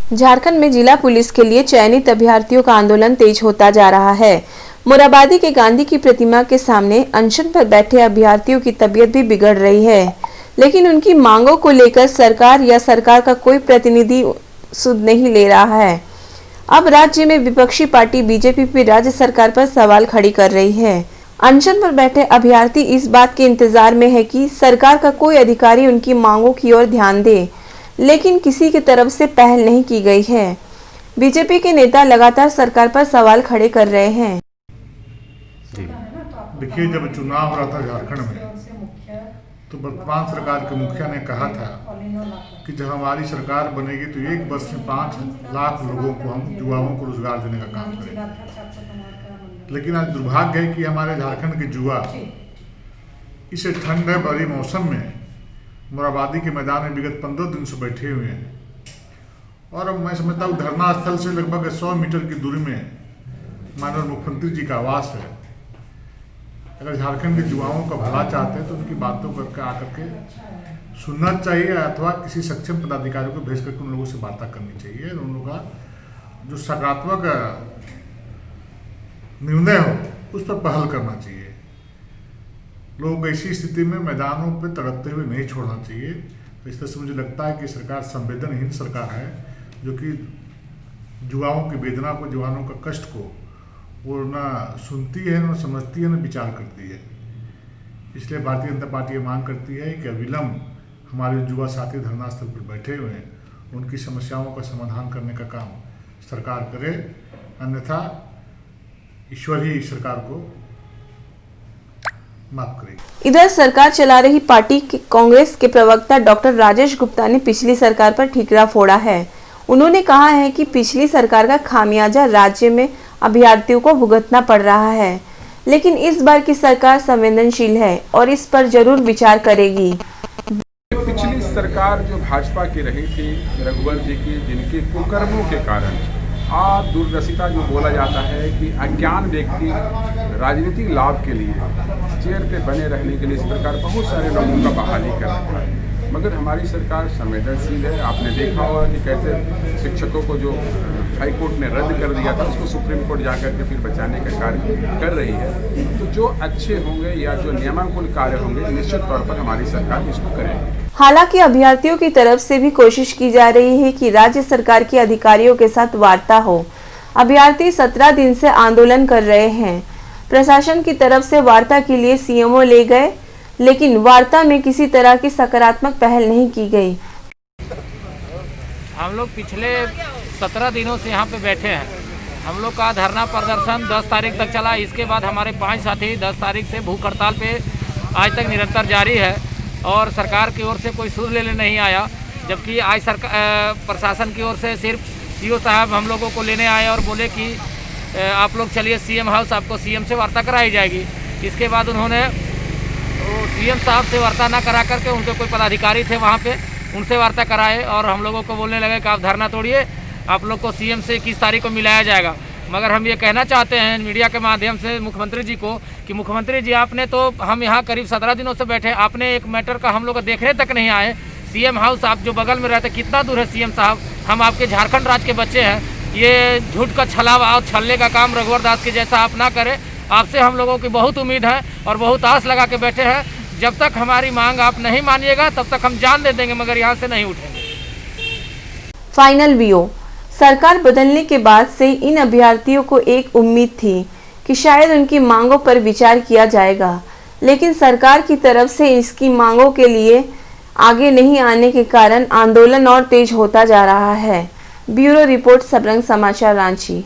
झारखंड में जिला पुलिस के लिए चयनित अभ्यर्थियों का आंदोलन तेज होता जा रहा है। मोराबादी के गांधी की प्रतिमा के सामने अनशन पर बैठे अभ्यर्थियों की तबीयत भी बिगड़ रही है, लेकिन उनकी मांगों को लेकर सरकार या सरकार का कोई प्रतिनिधि सुध नहीं ले रहा है। अब राज्य में विपक्षी पार्टी बीजेपी भी राज्य सरकार पर सवाल खड़ी कर रही है। अनशन पर बैठे अभ्यर्थी इस बात के इंतजार में है कि सरकार का कोई अधिकारी उनकी मांगों की ओर ध्यान दे, लेकिन किसी की तरफ से पहल नहीं की गई है। बीजेपी के नेता लगातार सरकार पर सवाल खड़े कर रहे हैं। देखिए, जब चुनाव हो रहा था झारखंड में, तो वर्तमान सरकार के मुखिया ने कहा था कि जब हमारी सरकार बनेगी तो एक वर्ष में 5 लाख लोगों को, हम युवाओं को रोजगार देने का काम करेंगे। लेकिन आज दुर्भाग्य है कि हमारे झारखंड के युवा इस ठंड भरी मौसम में मोराबादी के मैदान में विगत 15 दिन से बैठे हुए हैं। और मैं समझता हूँ धरना स्थल से लगभग 100 मीटर की दूरी में माननीय मुख्यमंत्री जी का आवास है। अगर झारखंड के युवाओं का भला चाहते हैं तो उनकी बातों करके आकर के सुनना चाहिए, अथवा किसी सक्षम पदाधिकारी को भेज करके उन लोगों से बातें करनी चाहिए। उन लोगों का जो सकारात्मक निर्णय हो उस पर पहल करना चाहिए। लोग ऐसी स्थिति में मैदानों पर तड़पते हुए नहीं छोड़ना चाहिए। तो इस तरह से मुझे लगता है कि सरकार संवेदनहीन सरकार है, जो कि युवाओं की वेदना को, जवानों का कष्ट को वो ना सुनती है, ना समझती है, ना विचार करती है। इसलिए भारतीय जनता पार्टी ये मांग करती है कि अविलंब हमारे युवा साथी धरना स्थल पर बैठे हुए हैं, उनकी समस्याओं का समाधान करने का काम सरकार करे, अन्यथा ईश्वर ही सरकार को माफ करेगी। इधर सरकार चला रही पार्टी के कांग्रेस के प्रवक्ता डॉक्टर राजेश गुप्ता ने पिछली सरकार पर ठीकरा फोड़ा है। उन्होंने कहा है कि पिछली सरकार का खामियाजा राज्य में अभ्यर्थियों को भुगतना पड़ रहा है, लेकिन इस बार की सरकार संवेदनशील है और इस पर जरूर विचार करेगी। पिछली सरकार जो भाजपा की रही थी, रघुवर जी की, जिनके कुकर्मों के कारण दूरदर्शिता जो बोला जाता है कि अज्ञान व्यक्ति राजनीतिक लाभ के लिए चेयर पे बने रहने के लिए इस प्रकार बहुत सारे लोगों का बहाली कर रहा है। मगर हमारी सरकार संवेदनशील है। आपने देखा होगा कि कैसे शिक्षकों को जो हाईकोर्ट ने रद्द कर दिया था, उसको सुप्रीम कोर्ट जाकर के फिर बचाने का कार्य कर रही है। तो जो अच्छे होंगे या जो नियमानुकूल कार्य होंगे, निश्चित तौर पर हमारी सरकार इसको करेगी। हालांकि अभ्यर्थियों की तरफ से भी कोशिश की जा रही है कि राज्य सरकार के अधिकारियों के साथ वार्ता हो। अभ्यर्थी 17 दिन से आंदोलन कर रहे हैं। प्रशासन की तरफ से वार्ता के लिए सीएमओ ले गए, लेकिन वार्ता में किसी तरह की सकारात्मक पहल नहीं की गई। हम लोग पिछले 17 दिनों से यहाँ पे बैठे हैं। हम लोग का धरना प्रदर्शन 10 तारीख तक चला। इसके बाद हमारे 5 साथी 10 तारीख से भूख हड़ताल पे आज तक निरंतर जारी है और सरकार की ओर से कोई सुध लेने नहीं आया। जबकि आज सरकार प्रशासन की ओर से सिर्फ सीओ साहब हम लोगों को लेने आए और बोले कि आप लोग चलिए सीएम हाउस, आपको सीएम से वार्ता कराई जाएगी। इसके बाद उन्होंने सीएम साहब से वार्ता ना करा करके उनके कोई पदाधिकारी थे वहाँ पे, उनसे वार्ता कराए और हम लोगों को बोलने लगे कि आप धरना तोड़िए, आप लोग को सीएम से 21 तारीख को मिलाया जाएगा। मगर हम ये कहना चाहते हैं मीडिया के माध्यम से मुख्यमंत्री जी को कि मुख्यमंत्री जी, आपने तो, हम यहाँ करीब 17 दिनों से बैठे, आपने एक मैटर का हम लोग देखने तक नहीं आए। सीएम हाउस आप जो बगल में रहते, कितना दूर है सीएम साहब? हम आपके झारखंड राज्य के बच्चे हैं। ये झूठ का छलावा और छलने का काम रघुवर दास के जैसा आप ना करें। आपसे हम लोगों की बहुत उम्मीद है और बहुत आस लगा के बैठे हैं। जब तक हमारी मांग आप नहीं मानिएगा तब तक हम जान दे देंगे, मगर यहाँ से नहीं उठेंगे। Final view. सरकार बदलने के बाद से इन अभ्यर्थियों को एक उम्मीद थी कि शायद उनकी मांगों पर विचार किया जाएगा, लेकिन सरकार की तरफ से इसकी मांगों के लिए आगे नहीं आने के कारण आंदोलन और तेज होता जा रहा है। ब्यूरो रिपोर्ट, सबरंग समाचार, रांची।